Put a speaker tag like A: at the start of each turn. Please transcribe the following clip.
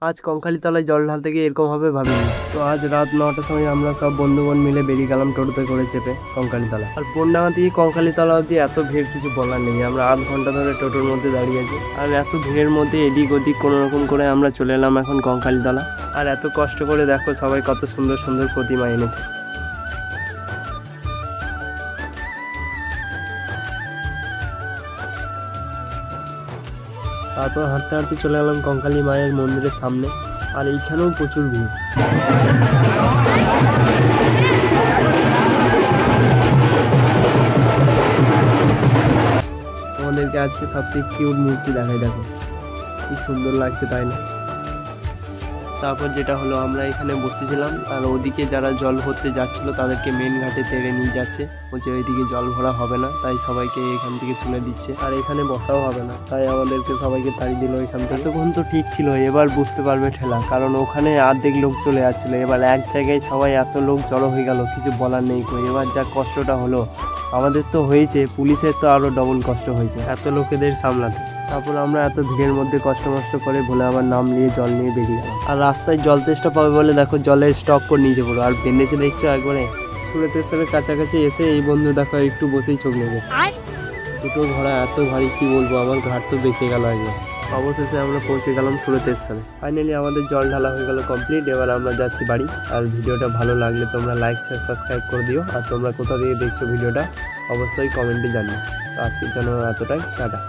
A: আজ কঙ্কালীতলায় জল ঢালতে গিয়ে এরকম হবে ভাবিনি। তো আজ রাত 9টার সময় আমরা সব বন্ধুগণ মিলে বেরিয়ে গেলাম টোটোতে করে চেপে কঙ্কালীতলা। আর বনডাঙ্গা থেকে কঙ্কালীতলা অবধি এত ভিড় কিছু বলার নেই। আমরা 8 ঘন্টা ধরে টোটোর মধ্যে দাঁড়িয়ে আছি, আর এত ভিড়ের মধ্যে এদিক ওদিক কোনো রকম করে আমরা চলে এলাম এখন কঙ্কালীতলা। আর এত কষ্ট করে দেখো সবাই কত সুন্দর সুন্দর প্রতিমা এনেছে। তারপর হাঁটতে হাঁটতে চলে গেলাম কঙ্কালী মায়ের মন্দিরের সামনে, আর এইখানেও প্রচুর ভিড়। তোমাদেরকে আজকে সবথেকে কিউট মূর্তি দেখাই, দেখো কি সুন্দর লাগছে, তাই না? তারপর যেটা হলো, আমরা এখানে বসেছিলাম, আর ওদিকে যারা জল ভরতে যাচ্ছিল তাদেরকে মেন ঘাটে তেড়ে নিয়ে যাচ্ছে। বলছে ওইদিকে জল ভরা হবে না, তাই সবাইকে এখান থেকে তুলে দিচ্ছে, আর এখানে বসাও হবে না, তাই আমাদেরকে সবাইকে তাড়িয়ে দিল এখান থেকে। এতক্ষণ তো ঠিক ছিল, এবার বুঝতে পারবে ঠেলা, কারণ ওখানে অর্ধেক লোক চলে যাচ্ছিল, এবার এক জায়গায় সবাই এত লোক জড়ো হয়ে গেল, কিছু বলার নেই। এবার যা কষ্টটা হলো, আমাদের তো হয়েছে, পুলিশের তো আরও ডবল কষ্ট হয়েছে এত লোকেদের সামলাতে। তারপর আমরা এত ভিড়ের মধ্যে কষ্ট করে ভোলে আবার নাম নিয়ে জল নিয়ে বেরিয়ে গেলাম। আর রাস্তায় জল তেষ্টা পাবে বলে দেখো জলের স্টক করে নিচে পড়ো, আর বেঁধেছে দেখছো একবারে সুরেতেশ্বরের কাছাকাছি এসে এই বন্ধু দেখো একটু বসেই চোখ লেগেছে। দুটো ঘোড়া এত ভারী, কি বলবো, আমার ঘাট তো বেঁকে গেল একবার। অবশেষে আমরা পৌঁছে গেলাম সুরেতেশ্বরে। ফাইনালি আমাদের জল ঢালা হয়ে গেল কমপ্লিট। এবার আমরা যাচ্ছি বাড়ি। আর ভিডিওটা ভালো লাগলে তোমরা লাইক শেয়ার সাবস্ক্রাইব করে দিও, আর তোমরা কোথা থেকে দেখছো ভিডিওটা অবশ্যই কমেন্টে জানিও। তো আজকের জন্য এতটাই, টাটা।